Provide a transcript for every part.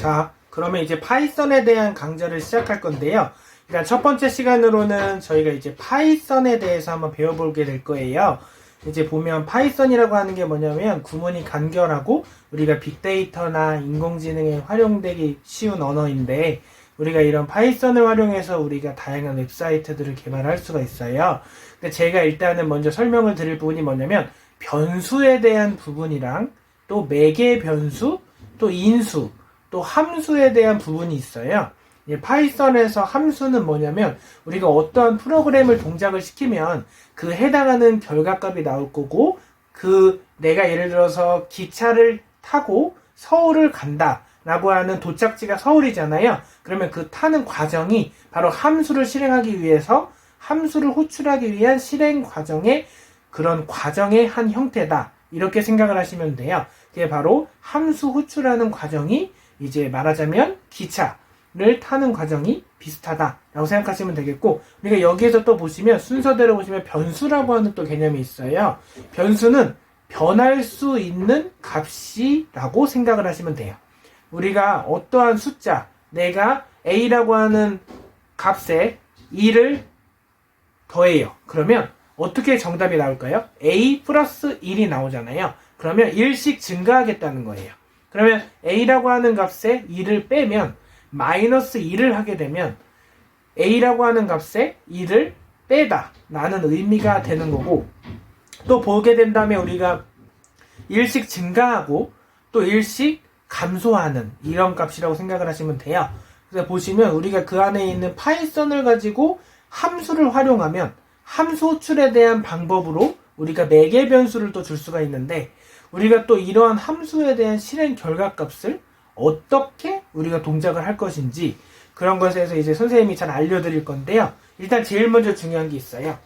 자, 그러면 이제 파이썬에 대한 강좌를 시작할 건데요. 일단 첫 번째 시간으로는 저희가 이제 파이썬에 대해서 한번 배워보게 될 거예요. 이제 보면 파이썬이라고 하는 게 뭐냐면 구문이 간결하고 우리가 빅데이터나 인공지능에 활용되기 쉬운 언어인데, 우리가 이런 파이썬을 활용해서 우리가 다양한 웹사이트들을 개발할 수가 있어요. 근데 제가 일단은 먼저 설명을 드릴 부분이 뭐냐면, 변수에 대한 부분이랑 또 매개 변수, 또 인수, 또 함수에 대한 부분이 있어요. 파이썬에서 함수는 뭐냐면, 우리가 어떠한 프로그램을 동작을 시키면 그 해당하는 결과값이 나올 거고, 내가 예를 들어서 기차를 타고 서울을 간다 라고 하는 도착지가 서울이잖아요. 그러면 그 타는 과정이 바로 함수를 실행하기 위해서 함수를 호출하기 위한 실행 과정의 그런 과정의 한 형태다, 이렇게 생각을 하시면 돼요. 그게 바로 함수 호출하는 과정이 이제 말하자면 기차를 타는 과정이 비슷하다라고 생각하시면 되겠고, 우리가 여기에서 또 보시면 순서대로 보시면 변수라고 하는 또 개념이 있어요. 변수는 변할 수 있는 값이라고 생각을 하시면 돼요. 우리가 어떠한 숫자, 내가 A라고 하는 값에 2를 더해요. 그러면 어떻게 정답이 나올까요? A 플러스 1이 나오잖아요. 그러면 1씩 증가하겠다는 거예요. 그러면 A라고 하는 값에 2를 빼면 마이너스 2를 하게 되면 A라고 하는 값에 2를 빼다 라는 의미가 되는 거고, 또 보게 된다면 우리가 1씩 증가하고 또 1씩 감소하는 이런 값이라고 생각을 하시면 돼요. 그래서 보시면 우리가 그 안에 있는 파이썬을 가지고 함수를 활용하면 함수 호출에 대한 방법으로 우리가 매개 변수를 또 줄 수가 있는데, 우리가 또 이러한 함수에 대한 실행 결과값을 어떻게 우리가 동작을 할 것인지, 그런 것에 대해서 이제 선생님이 잘 알려드릴 건데요. 일단 제일 먼저 중요한 게 있어요.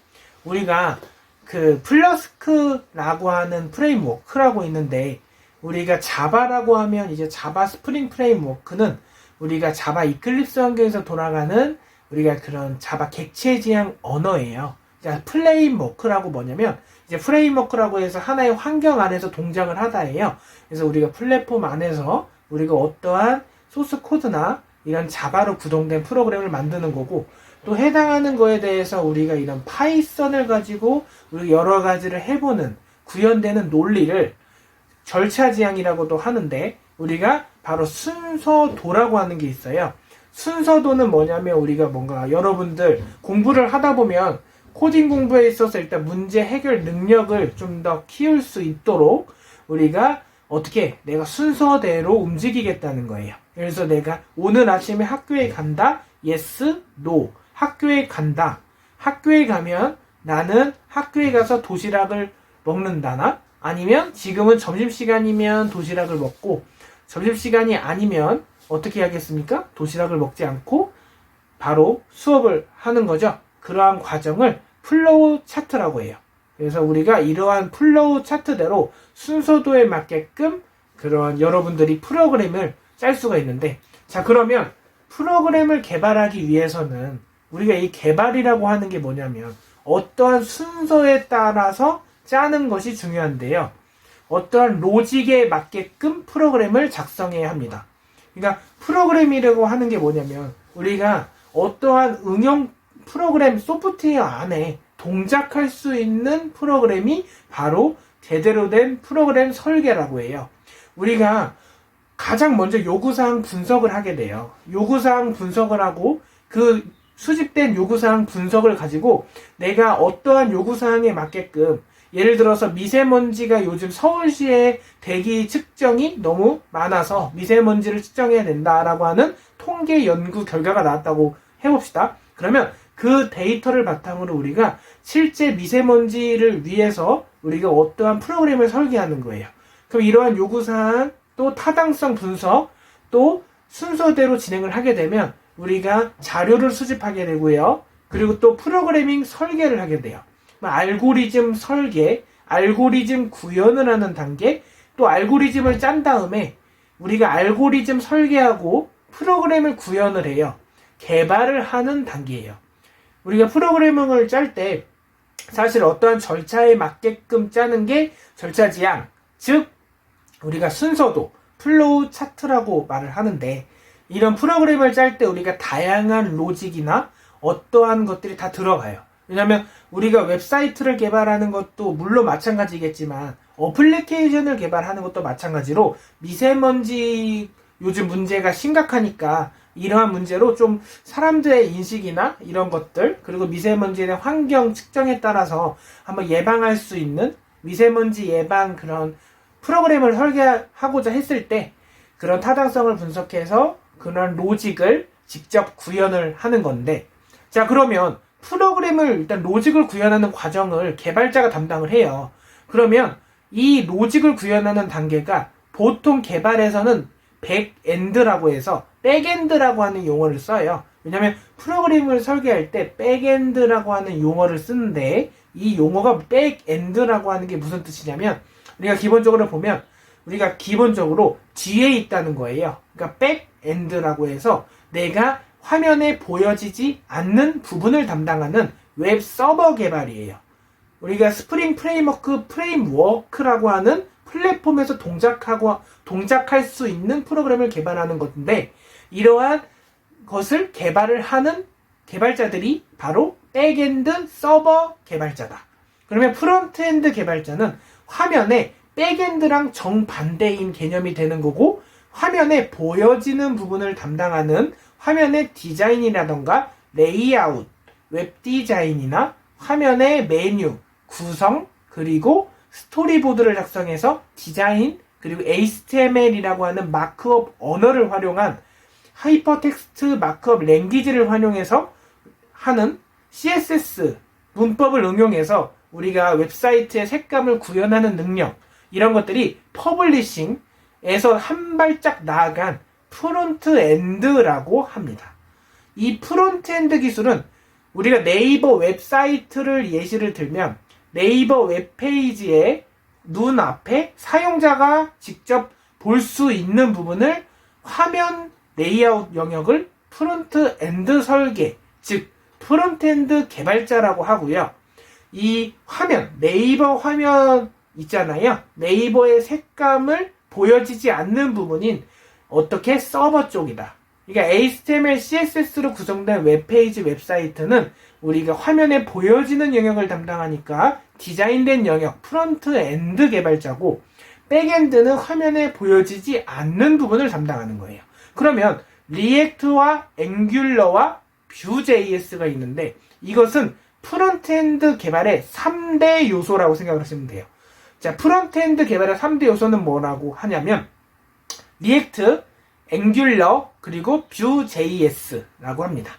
우리가 그 플러스크라고 하는 프레임워크라고 있는데, 우리가 자바라고 하면 이제 자바 스프링 프레임워크는 우리가 자바 이클립스 환경에서 돌아가는 우리가 그런 자바 객체 지향 언어예요. 자, 프레임워크라고 뭐냐면, 이제 프레임워크라고 해서 하나의 환경 안에서 동작을 하다예요. 그래서 우리가 플랫폼 안에서 우리가 어떠한 소스 코드나 이런 자바로 구동된 프로그램을 만드는 거고, 또 해당하는 거에 대해서 우리가 이런 파이썬을 가지고 우리가 여러 가지를 해보는 구현되는 논리를 절차지향이라고도 하는데, 우리가 바로 순서도라고 하는 게 있어요. 순서도는 뭐냐면, 우리가 뭔가 여러분들 공부를 하다 보면 코딩 공부에 있어서 일단 문제 해결 능력을 좀 더 키울 수 있도록 우리가 어떻게 내가 순서대로 움직이겠다는 거예요. 그래서 내가 오늘 아침에 학교에 간다, yes, no. 학교에 간다. 학교에 가면 나는 학교에 가서 도시락을 먹는다나, 아니면 지금은 점심시간이면 도시락을 먹고, 점심시간이 아니면 어떻게 하겠습니까? 도시락을 먹지 않고 바로 수업을 하는 거죠. 그러한 과정을 플로우 차트라고 해요. 그래서 우리가 이러한 플로우 차트대로 순서도에 맞게끔 그런 여러분들이 프로그램을 짤 수가 있는데, 자, 그러면 프로그램을 개발하기 위해서는 우리가 이 개발이라고 하는 게 뭐냐면 어떠한 순서에 따라서 짜는 것이 중요한데요. 어떠한 로직에 맞게끔 프로그램을 작성해야 합니다. 그러니까 프로그램이라고 하는 게 뭐냐면, 우리가 어떠한 응용 프로그램 소프트웨어 안에 동작할 수 있는 프로그램이 바로 제대로 된 프로그램 설계라고 해요. 우리가 가장 먼저 요구사항 분석을 하게 돼요. 요구사항 분석을 하고 그 수집된 요구사항 분석을 가지고 내가 어떠한 요구사항에 맞게끔, 예를 들어서 미세먼지가 요즘 서울시의 대기 측정이 너무 많아서 미세먼지를 측정해야 된다라고 하는 통계 연구 결과가 나왔다고 해봅시다. 그러면 그 데이터를 바탕으로 우리가 실제 미세먼지를 위해서 우리가 어떠한 프로그램을 설계하는 거예요. 그럼 이러한 요구사항, 또 타당성 분석, 또 순서대로 진행을 하게 되면 우리가 자료를 수집하게 되고요. 그리고 또 프로그래밍 설계를 하게 돼요. 알고리즘 설계, 알고리즘 구현을 하는 단계, 또 알고리즘을 짠 다음에 우리가 알고리즘 설계하고 프로그램을 구현을 해요. 개발을 하는 단계예요. 우리가 프로그래밍을 짤 때 사실 어떠한 절차에 맞게끔 짜는 게 절차지향, 즉 우리가 순서도, 플로우 차트라고 말을 하는데, 이런 프로그램을 짤 때 우리가 다양한 로직이나 어떠한 것들이 다 들어가요. 왜냐면 우리가 웹사이트를 개발하는 것도 물론 마찬가지겠지만 어플리케이션을 개발하는 것도 마찬가지로 미세먼지 요즘 문제가 심각하니까 이러한 문제로 좀 사람들의 인식이나 이런 것들, 그리고 미세먼지에 대한 환경 측정에 따라서 한번 예방할 수 있는 미세먼지 예방 그런 프로그램을 설계하고자 했을 때 그런 타당성을 분석해서 그런 로직을 직접 구현을 하는 건데, 자, 그러면 프로그램을 일단 로직을 구현하는 과정을 개발자가 담당을 해요. 그러면 이 로직을 구현하는 단계가 보통 개발에서는 백엔드라고 해서 백엔드라고 하는 용어를 써요. 왜냐면 프로그램을 설계할 때 백엔드라고 하는 용어를 쓰는데, 이 용어가 백엔드라고 하는 게 무슨 뜻이냐면, 우리가 기본적으로 보면 우리가 기본적으로 뒤에 있다는 거예요. 그러니까 백엔드라고 해서 내가 화면에 보여지지 않는 부분을 담당하는 웹 서버 개발이에요. 우리가 스프링 프레임워크라고 하는 플랫폼에서 동작할 수 있는 프로그램을 개발하는 건데, 이러한 것을 개발을 하는 개발자들이 바로 백엔드 서버 개발자다. 그러면 프론트엔드 개발자는 화면에 백엔드랑 정반대인 개념이 되는 거고, 화면에 보여지는 부분을 담당하는 화면의 디자인이라던가 레이아웃, 웹 디자인이나 화면의 메뉴, 구성, 그리고 스토리보드를 작성해서 디자인, 그리고 HTML이라고 하는 마크업 언어를 활용한 하이퍼텍스트 마크업 랭귀지를 활용해서 하는 CSS 문법을 응용해서 우리가 웹사이트의 색감을 구현하는 능력, 이런 것들이 퍼블리싱에서 한 발짝 나아간 프론트엔드라고 합니다. 이 프론트엔드 기술은 우리가 네이버 웹사이트를 예시를 들면 네이버 웹페이지의 눈앞에 사용자가 직접 볼 수 있는 부분을 화면 레이아웃 영역을 프론트엔드 설계, 즉 프론트엔드 개발자라고 하고요. 이 화면, 네이버 화면 있잖아요. 네이버의 색감을 보여지지 않는 부분인 어떻게 서버 쪽이다. 그러니까 HTML, CSS로 구성된 웹페이지 웹사이트는 우리가 화면에 보여지는 영역을 담당하니까 디자인된 영역, 프론트엔드 개발자고, 백엔드는 화면에 보여지지 않는 부분을 담당하는 거예요. 그러면 리액트와 앵귤러와 뷰.js가 있는데, 이것은 프론트엔드 개발의 3대 요소라고 생각을 하시면 돼요. 자, 프론트엔드 개발의 3대 요소는 뭐라고 하냐면 리액트, 앵귤러, 그리고 뷰.js라고 합니다.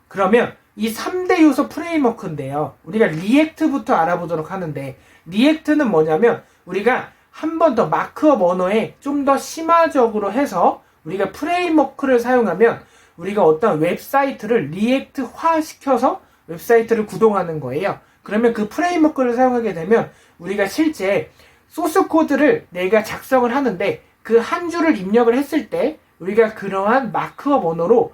그러면 이 3대 요소 프레임워크인데요. 우리가 리액트부터 알아보도록 하는데, 리액트는 뭐냐면 우리가 한 번 더 마크업 언어에 좀 더 심화적으로 해서 우리가 프레임워크를 사용하면 우리가 어떤 웹사이트를 리액트화 시켜서 웹사이트를 구동하는 거예요. 그러면 그 프레임워크를 사용하게 되면 우리가 실제 소스 코드를 내가 작성을 하는데 그 한 줄을 입력을 했을 때 우리가 그러한 마크업 언어로,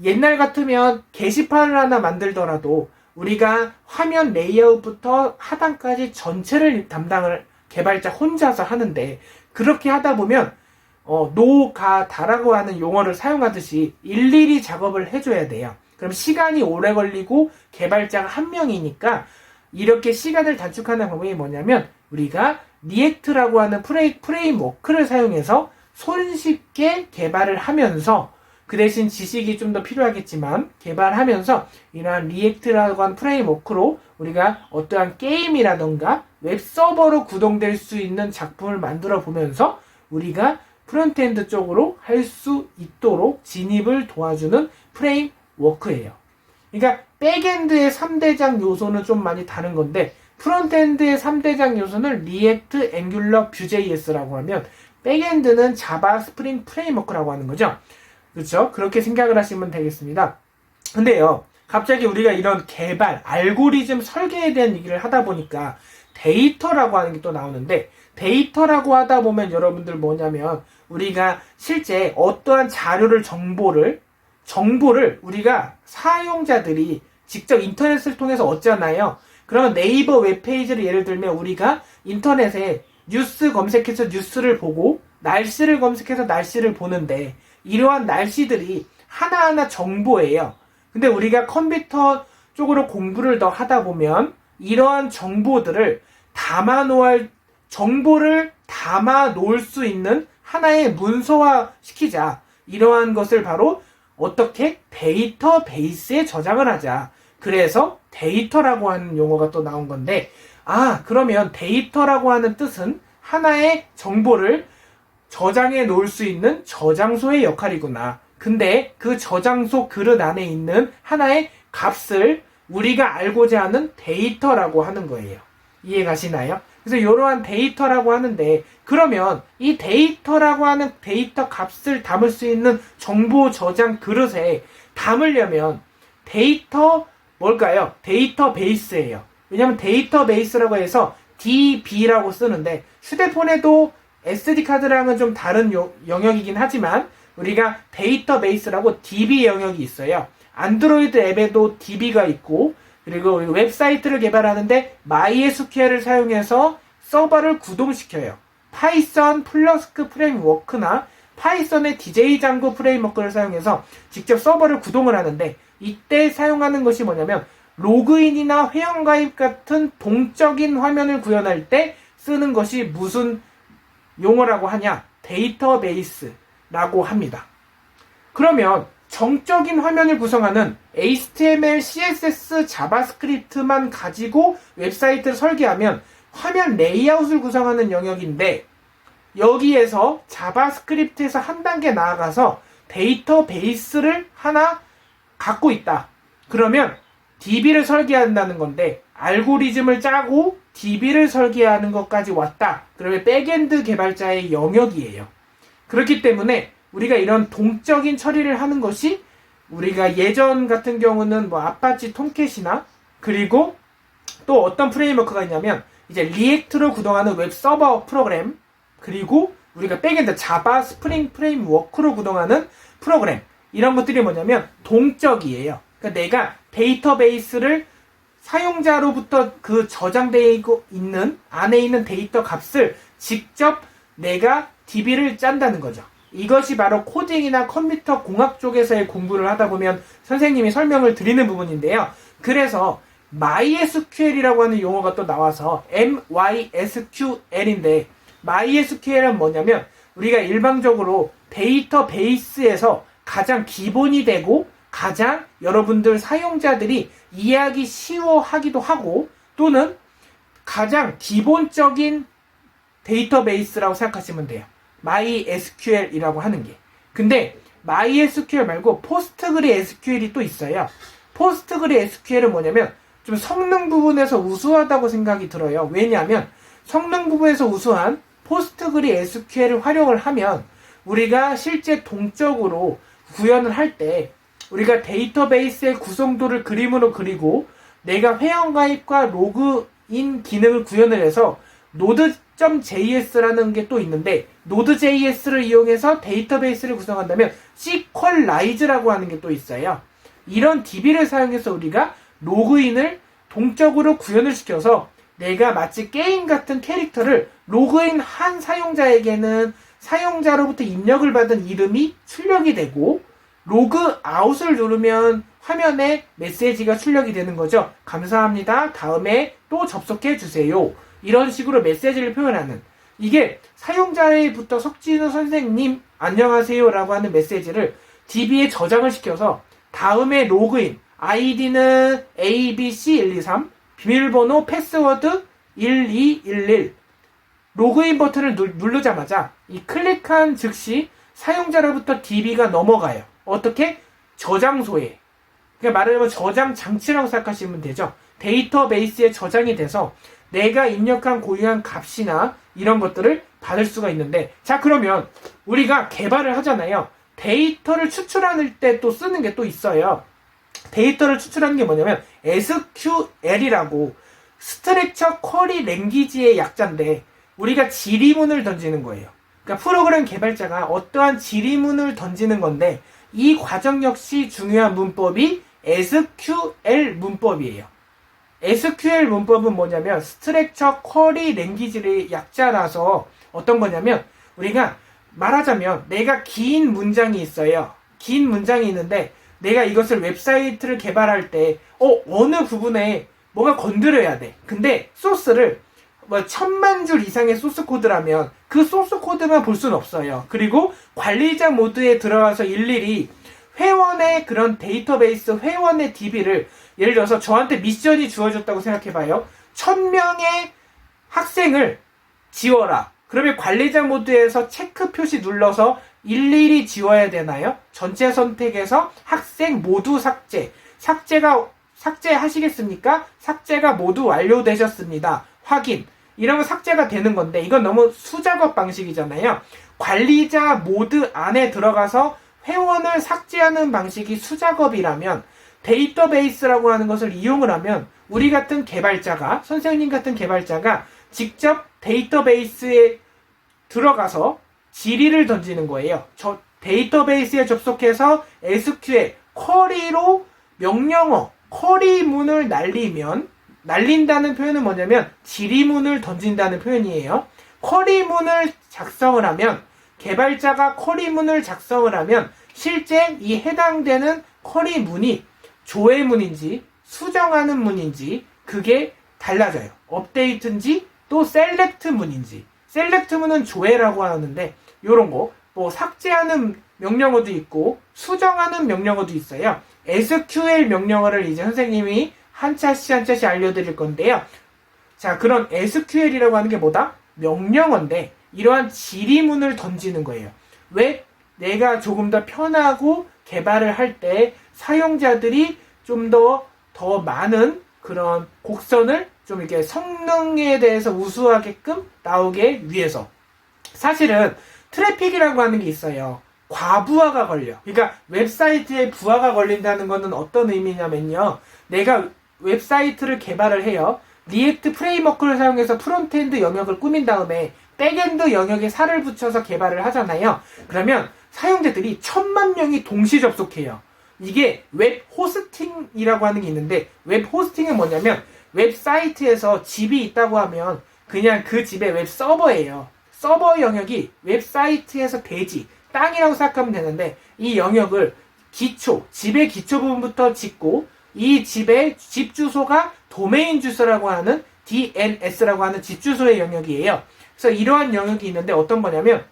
옛날 같으면 게시판을 하나 만들더라도 우리가 화면 레이아웃부터 하단까지 전체를 담당을 개발자 혼자서 하는데, 그렇게 하다 보면 노가다라고 하는 용어를 사용하듯이 일일이 작업을 해줘야 돼요. 그럼 시간이 오래 걸리고 개발자가 한 명이니까, 이렇게 시간을 단축하는 방법이 뭐냐면 우리가 리액트라고 하는 프레임워크를 사용해서 손쉽게 개발을 하면서, 그 대신 지식이 좀 더 필요하겠지만 개발하면서 이러한 리액트라고 하는 프레임워크로 우리가 어떠한 게임이라던가 웹서버로 구동될 수 있는 작품을 만들어 보면서 우리가 프론트엔드 쪽으로 할 수 있도록 진입을 도와주는 프레임워크예요. 그러니까 백엔드의 3대장 요소는 좀 많이 다른 건데, 프론트엔드의 3대장 요소는 리액트, 앵귤러, 뷰.js라고 하면 백엔드는 자바, 스프링 프레임워크라고 하는 거죠. 그렇죠? 그렇게 생각을 하시면 되겠습니다. 근데요, 갑자기 우리가 이런 개발, 알고리즘 설계에 대한 얘기를 하다 보니까 데이터라고 하는 게 또 나오는데, 데이터라고 하다 보면 여러분들 뭐냐면 우리가 실제 어떠한 자료를, 정보를 우리가 사용자들이 직접 인터넷을 통해서 얻잖아요. 그러면 네이버 웹페이지를 예를 들면 우리가 인터넷에 뉴스 검색해서 뉴스를 보고 날씨를 검색해서 날씨를 보는데 이러한 날씨들이 하나하나 정보예요. 근데 우리가 컴퓨터 쪽으로 공부를 더 하다 보면 이러한 정보들을 정보를 담아 놓을 수 있는 하나의 문서화 시키자. 이러한 것을 바로 어떻게 데이터베이스에 저장을 하자. 그래서 데이터라고 하는 용어가 또 나온 건데, 그러면 데이터라고 하는 뜻은 하나의 정보를 저장해 놓을 수 있는 저장소의 역할이구나. 근데 그 저장소 그릇 안에 있는 하나의 값을 우리가 알고자 하는 데이터라고 하는 거예요. 이해 가시나요? 그래서 이러한 데이터라고 하는데, 그러면 이 데이터라고 하는 데이터 값을 담을 수 있는 정보 저장 그릇에 담으려면 뭘까요? 데이터베이스예요. 왜냐면 데이터베이스라고 해서 DB라고 쓰는데, 휴대폰에도 SD카드랑은 좀 다른 영역이긴 하지만 우리가 데이터베이스라고 DB 영역이 있어요. 안드로이드 앱에도 DB가 있고, 그리고 웹사이트를 개발하는데 MySQL을 사용해서 서버를 구동시켜요. 파이썬 플러스크 프레임워크나 파이썬의 DJ 장고 프레임워크를 사용해서 직접 서버를 구동을 하는데, 이때 사용하는 것이 뭐냐면 로그인이나 회원가입 같은 동적인 화면을 구현할 때 쓰는 것이 무슨 용어라고 하냐? 데이터베이스라고 합니다. 그러면 정적인 화면을 구성하는 HTML, CSS, 자바스크립트만 가지고 웹사이트를 설계하면 화면 레이아웃을 구성하는 영역인데, 여기에서 자바스크립트에서 한 단계 나아가서 데이터베이스를 하나 갖고 있다. 그러면 DB를 설계한다는 건데, 알고리즘을 짜고 DB를 설계하는 것까지 왔다. 그러면 백엔드 개발자의 영역이에요. 그렇기 때문에 우리가 이런 동적인 처리를 하는 것이, 우리가 예전 같은 경우는 아파치 톰캣이나, 그리고 또 어떤 프레임워크가 있냐면 이제 리액트로 구동하는 웹 서버 프로그램, 그리고 우리가 백엔드 자바 스프링 프레임워크로 구동하는 프로그램, 이런 것들이 뭐냐면 동적이에요. 그러니까 내가 데이터베이스를 사용자로부터 그 저장되어 있는 안에 있는 데이터 값을 직접 내가 DB를 짠다는 거죠. 이것이 바로 코딩이나 컴퓨터 공학 쪽에서의 공부를 하다 보면 선생님이 설명을 드리는 부분인데요. 그래서 MySQL이라고 하는 용어가 또 나와서 MySQL인데, MySQL은 뭐냐면 우리가 일반적으로 데이터베이스에서 가장 기본이 되고 가장 여러분들 사용자들이 이해하기 쉬워하기도 하고, 또는 가장 기본적인 데이터베이스라고 생각하시면 돼요. MySQL이라고 하는 게. 근데 MySQL 말고 PostgreSQL이 또 있어요. PostgreSQL은 뭐냐면 좀 성능 부분에서 우수하다고 생각이 들어요. 왜냐하면 성능 부분에서 우수한 PostgreSQL을 활용을 하면 우리가 실제 동적으로 구현을 할 때 우리가 데이터베이스의 구성도를 그림으로 그리고 내가 회원가입과 로그인 기능을 구현을 해서 Node.js라는 게 또 있는데, Node.js를 이용해서 데이터베이스를 구성한다면 SQLize라고 하는 게 또 있어요. 이런 DB를 사용해서 우리가 로그인을 동적으로 구현을 시켜서 내가 마치 게임 같은 캐릭터를 로그인한 사용자에게는 사용자로부터 입력을 받은 이름이 출력이 되고, 로그아웃을 누르면 화면에 메시지가 출력이 되는 거죠. 감사합니다. 다음에 또 접속해 주세요. 이런 식으로 메시지를 표현하는, 이게 사용자에부터 석진우 선생님 안녕하세요 라고 하는 메시지를 DB에 저장을 시켜서 다음에 로그인, 아이디는 ABC123, 비밀번호 패스워드 1211, 로그인 버튼을 누르자마자 이 클릭한 즉시 사용자로부터 DB가 넘어가요. 어떻게? 저장소에. 그러니까 말하자면 저장 장치라고 생각하시면 되죠. 데이터베이스에 저장이 돼서 내가 입력한 고유한 값이나 이런 것들을 받을 수가 있는데, 자, 그러면 우리가 개발을 하잖아요. 데이터를 추출할 때 또 쓰는 게 또 있어요. 데이터를 추출하는 게 뭐냐면 SQL이라고, 스트럭처 쿼리 랭귀지의 약자인데 우리가 지리문을 던지는 거예요. 그러니까 프로그램 개발자가 어떠한 지리문을 던지는 건데, 이 과정 역시 중요한 문법이 SQL 문법이에요. SQL 문법은 뭐냐면 스트럭처 쿼리 랭귀지의 약자라서 어떤 거냐면 우리가 말하자면 내가 긴 문장이 있어요. 긴 문장이 있는데 내가 이것을 웹사이트를 개발할 때 어느 부분에 뭐가 건드려야 돼. 근데 소스를 1000만 줄 이상의 소스 코드라면 그 소스 코드만 볼 수는 없어요. 그리고 관리자 모드에 들어가서 일일이 회원의 그런 데이터베이스, 회원의 DB를 예를 들어서 저한테 미션이 주어졌다고 생각해봐요. 1000명의 학생을 지워라. 그러면 관리자 모드에서 체크 표시 눌러서 일일이 지워야 되나요? 전체 선택에서 학생 모두 삭제. 삭제하시겠습니까? 삭제가 모두 완료되셨습니다. 확인. 이러면 삭제가 되는 건데 이건 너무 수작업 방식이잖아요. 관리자 모드 안에 들어가서 회원을 삭제하는 방식이 수작업이라면 데이터베이스라고 하는 것을 이용을 하면 우리 같은 개발자가, 선생님 같은 개발자가 직접 데이터베이스에 들어가서 질의를 던지는 거예요. 저 데이터베이스에 접속해서 SQL, 쿼리로 명령어, 쿼리문을 날린다는 표현은 뭐냐면 질의문을 던진다는 표현이에요. 쿼리문을 작성을 하면 개발자가 쿼리문을 작성을 하면 실제 이 해당되는 쿼리문이 조회문인지 수정하는 문인지 그게 달라져요. 업데이트인지 또 셀렉트 문인지. 셀렉트 문은 조회라고 하는데 요런 거 삭제하는 명령어도 있고 수정하는 명령어도 있어요. SQL 명령어를 이제 선생님이 한 차씩 알려드릴 건데요. 자, 그런 SQL이라고 하는 게 뭐다? 명령어인데 이러한 질의문을 던지는 거예요. 왜? 내가 조금 더 편하고 개발을 할 때 사용자들이 좀 더 많은 그런 곡선을 좀 이렇게 성능에 대해서 우수하게끔 나오게 위해서. 사실은 트래픽이라고 하는 게 있어요. 과부하가 걸려. 그러니까 웹사이트에 부하가 걸린다는 것은 어떤 의미냐면요. 내가 웹사이트를 개발을 해요. 리액트 프레임워크를 사용해서 프론트엔드 영역을 꾸민 다음에 백엔드 영역에 살을 붙여서 개발을 하잖아요. 그러면 사용자들이 1000만 명이 동시 접속해요. 이게 웹 호스팅이라고 하는 게 있는데 웹 호스팅은 뭐냐면 웹사이트에서 집이 있다고 하면 그냥 그 집의 웹 서버예요. 서버 영역이 웹사이트에서 대지, 땅이라고 생각하면 되는데 이 영역을 집의 기초 부분부터 짓고 이 집의 집 주소가 도메인 주소라고 하는 DNS라고 하는 집 주소의 영역이에요. 그래서 이러한 영역이 있는데 어떤 거냐면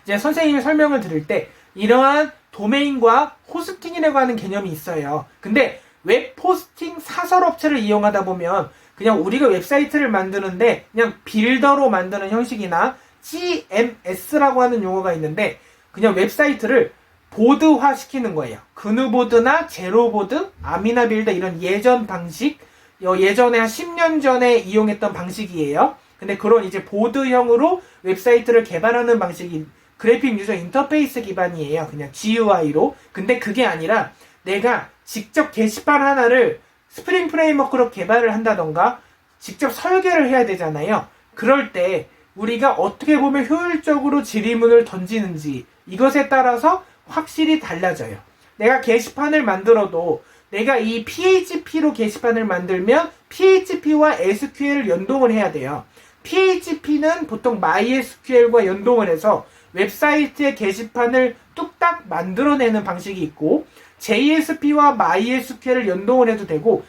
이제 선생님이 설명을 드릴 때 이러한 도메인과 호스팅이라고 하는 개념이 있어요. 근데 웹 호스팅 사설업체를 이용하다 보면 그냥 우리가 웹사이트를 만드는데 그냥 빌더로 만드는 형식이나 CMS라고 하는 용어가 있는데 그냥 웹사이트를 보드화 시키는 거예요. 그누보드나 제로보드, 아미나빌드 이런 예전 방식, 예전에 한 10년 전에 이용했던 방식이에요. 근데 그런 이제 보드형으로 웹사이트를 개발하는 방식이 그래픽 유저 인터페이스 기반이에요. 그냥 GUI로. 근데 그게 아니라 내가 직접 게시판 하나를 스프링 프레임워크로 개발을 한다던가 직접 설계를 해야 되잖아요. 그럴 때 우리가 어떻게 보면 효율적으로 질의문을 던지는지 이것에 따라서 확실히 달라져요. 내가 게시판을 만들어도 내가 이 PHP로 게시판을 만들면 PHP와 SQL을 연동을 해야 돼요. PHP는 보통 MySQL과 연동을 해서 웹사이트의 게시판을 뚝딱 만들어내는 방식이 있고 JSP와 MySQL을 연동을 해도 되고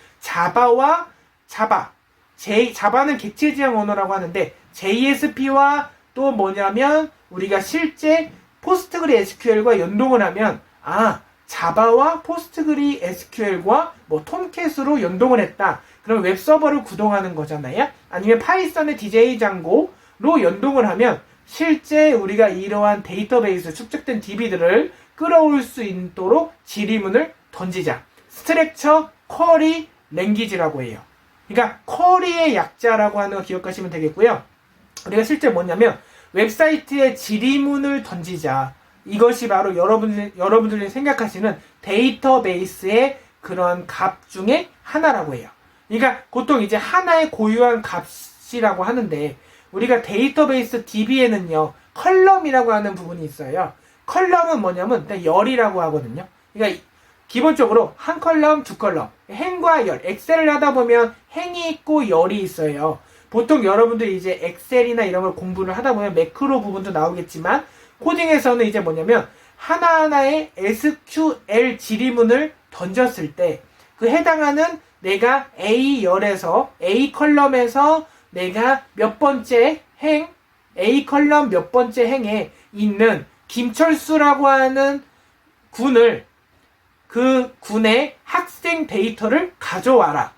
자바는 객체 지향 언어라고 하는데 JSP와 또 뭐냐면 우리가 실제 포스트그리 SQL과 연동을 하면 자바와 포스트그리 SQL과 톰캣으로 연동을 했다. 그럼 웹서버를 구동하는 거잖아요. 아니면 파이썬의 DJ 장고로 연동을 하면 실제 우리가 이러한 데이터베이스 축적된 DB들을 끌어올 수 있도록 질의문을 던지자. 스트럭처 쿼리 랭귀지라고 해요. 그러니까 쿼리의 약자라고 하는 거 기억하시면 되겠고요. 우리가 실제 뭐냐면 웹사이트에 질의문을 던지자. 이것이 바로 여러분들이 생각하시는 데이터베이스의 그런 값 중에 하나라고 해요. 그러니까 보통 이제 하나의 고유한 값이라고 하는데 우리가 데이터베이스 DB에는요 컬럼이라고 하는 부분이 있어요. 컬럼은 뭐냐면 열이라고 하거든요. 그러니까 기본적으로 한 컬럼, 두 컬럼, 행과 열, 엑셀을 하다 보면 행이 있고 열이 있어요. 보통 여러분들이 이제 엑셀이나 이런 걸 공부를 하다 보면 매크로 부분도 나오겠지만 코딩에서는 이제 뭐냐면 하나하나의 SQL 질의문을 던졌을 때 그 해당하는 내가 A 열에서 A 컬럼에서 내가 몇 번째 행 A 컬럼 몇 번째 행에 있는 김철수라고 하는 군을 그 군의 학생 데이터를 가져와라.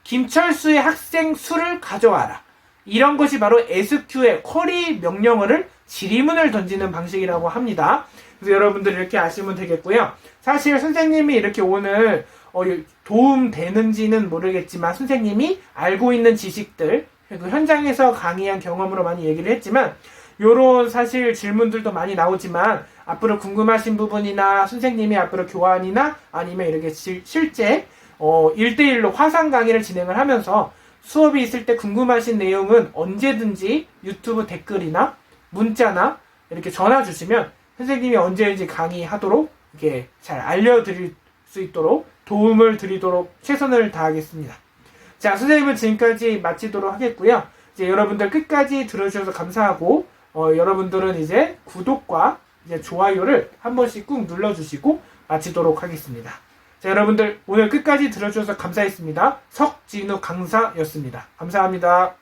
김철수의 학생 수를 가져와라. 이런 것이 바로 SQL 쿼리 명령어를 질의문을 던지는 방식이라고 합니다. 그래서 여러분들 이렇게 아시면 되겠고요. 사실 선생님이 이렇게 오늘 도움 되는지는 모르겠지만 선생님이 알고 있는 지식들 그리고 현장에서 강의한 경험으로 많이 얘기를 했지만 요런 사실 질문들도 많이 나오지만 앞으로 궁금하신 부분이나 선생님이 앞으로 교환이나 아니면 이렇게 실제 1대1로 화상 강의를 진행을 하면서 수업이 있을 때 궁금하신 내용은 언제든지 유튜브 댓글이나 문자나 이렇게 전화 주시면 선생님이 언제든지 강의하도록 이렇게 잘 알려드릴 수 있도록 도움을 드리도록 최선을 다하겠습니다. 자, 선생님은 지금까지 마치도록 하겠고요. 이제 여러분들 끝까지 들어주셔서 감사하고 여러분들은 이제 구독과 이제 좋아요를 한 번씩 꾹 눌러주시고 마치도록 하겠습니다. 자, 여러분들 오늘 끝까지 들어주셔서 감사했습니다. 석진우 강사였습니다. 감사합니다.